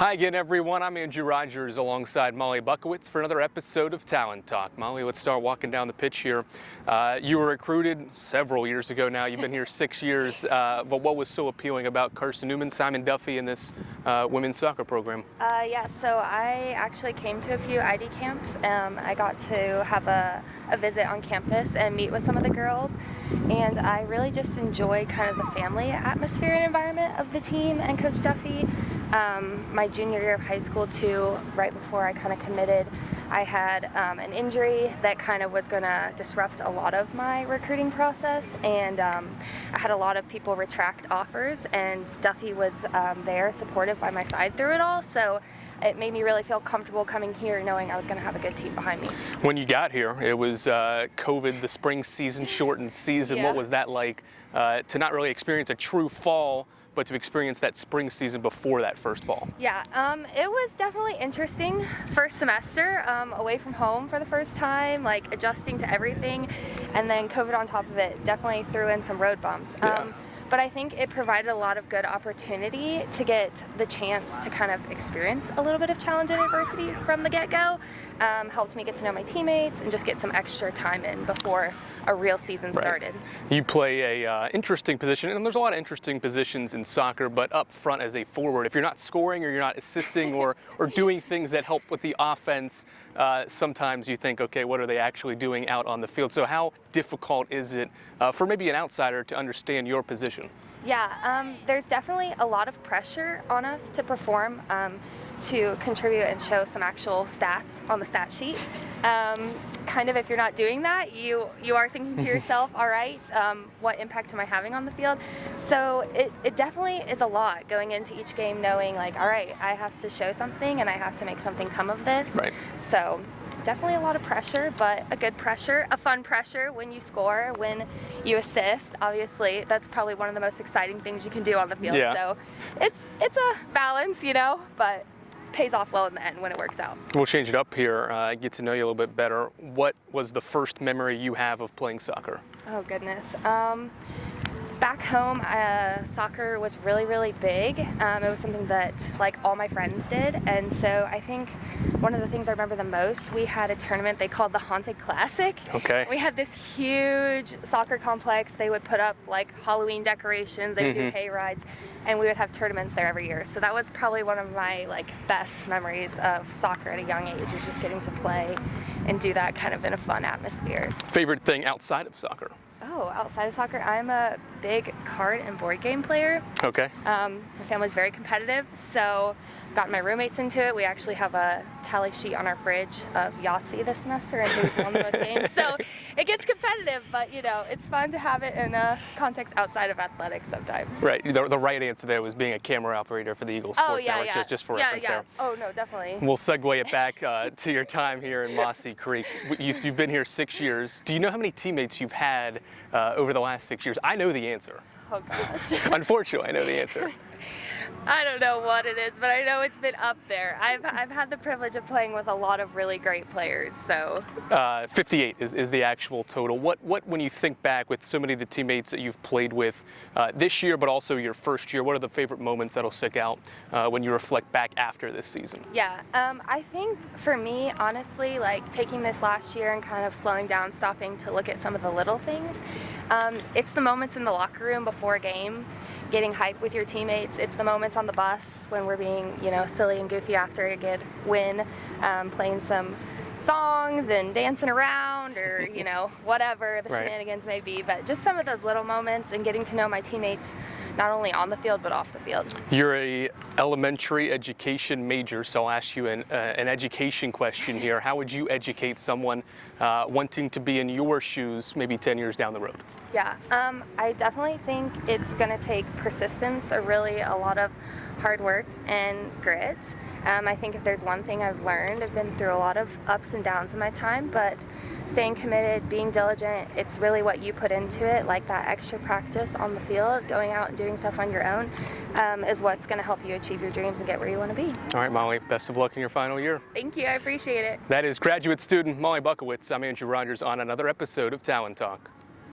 Hi again, everyone. I'm Andrew Rogers alongside Molly Bukiewicz for another episode of Talon Talk. Molly, let's start walking down the pitch here. You were recruited several years ago now. You've been here 6 years. But what was so appealing about Carson-Newman, Simon Duffy, and this women's soccer program? So I actually came to a few ID camps. I got to have a visit on campus and meet with some of the girls. And I really just enjoy kind of the family atmosphere and environment of the team and Coach Duffy. My junior year of high school too, right before I kind of committed, I had an injury that kind of was going to disrupt a lot of my recruiting process, and I had a lot of people retract offers, and Duffy was there supportive by my side through it all, so it made me really feel comfortable coming here knowing I was going to have a good team behind me. When you got here, it was COVID, the spring season, shortened season. Yeah. What was that like to not really experience a true fall, but to experience that spring season before that first fall? Yeah, it was definitely interesting. First semester, away from home for the first time, like adjusting to everything, and then COVID on top of it definitely threw in some road bumps. Yeah. But I think it provided a lot of good opportunity to get the chance to kind of experience a little bit of challenge and adversity from the get-go. Helped me get to know my teammates and just get some extra time in before a real season started. Right. You play a interesting position, and there's a lot of interesting positions in soccer, but up front as a forward, if you're not scoring or you're not assisting or doing things that help with the offense, sometimes you think, okay, what are they actually doing out on the field? So how difficult is it for maybe an outsider to understand your position? Yeah, there's definitely a lot of pressure on us to perform, to contribute and show some actual stats on the stat sheet. Kind of if you're not doing that, you are thinking to yourself, all right, what impact am I having on the field? So it definitely is a lot going into each game knowing like, all right, I have to show something and I have to make something come of this. Right. So definitely a lot of pressure, but a good pressure, a fun pressure when you score, when you assist. Obviously, that's probably one of the most exciting things you can do on the field. Yeah. So it's a balance, but pays off well in the end when it works out. We'll change it up here, get to know you a little bit better. What was the first memory you have of playing soccer? Oh goodness. Back home, soccer was really, really big. It was something that like all my friends did, and so I think one of the things I remember the most, we had a tournament they called the Haunted Classic. Okay. We had this huge soccer complex. They would put up like Halloween decorations, they would do hay rides, and we would have tournaments there every year. So that was probably one of my like best memories of soccer at a young age, is just getting to play and do that kind of in a fun atmosphere. Favorite thing outside of soccer? Oh, outside of soccer, I'm a big card and board game player. Okay. My family's very competitive, so got my roommates into it. We actually have a tally sheet on our fridge of Yahtzee this semester and who's won the most games. So it gets competitive, but it's fun to have it in a context outside of athletics sometimes. Right. The right answer there was being a camera operator for the Eagle Sports Network, just for reference there. Oh, no, definitely. We'll segue it back to your time here in Mossy Creek. You've been here 6 years. Do you know how many teammates you've had over the last 6 years? I know the answer. Oh, gosh. Unfortunately, I know the answer. I don't know what it is, but I know it's been up there. I've had the privilege of playing with a lot of really great players, so. 58 is the actual total. What when you think back with so many of the teammates that you've played with this year, but also your first year, what are the favorite moments that'll stick out when you reflect back after this season? Yeah, I think for me, honestly, like taking this last year and kind of slowing down, stopping to look at some of the little things, it's the moments in the locker room before a game, getting hyped with your teammates. It's the moments on the bus when we're being, silly and goofy after a good win, playing some songs and dancing around or, whatever the shenanigans may be. But just some of those little moments and getting to know my teammates, not only on the field, but off the field. You're a elementary education major, so I'll ask you an education question here. How would you educate someone wanting to be in your shoes maybe 10 years down the road? Yeah, I definitely think it's going to take persistence, or really a lot of hard work and grit. I think if there's one thing I've learned, I've been through a lot of ups and downs in my time, but staying committed, being diligent, it's really what you put into it, like that extra practice on the field, going out and doing stuff on your own, is what's going to help you achieve your dreams and get where you want to be. All right, Molly, best of luck in your final year. Thank you, I appreciate it. That is graduate student Molly Bukiewicz. I'm Andrew Rogers on another episode of Talon Talk.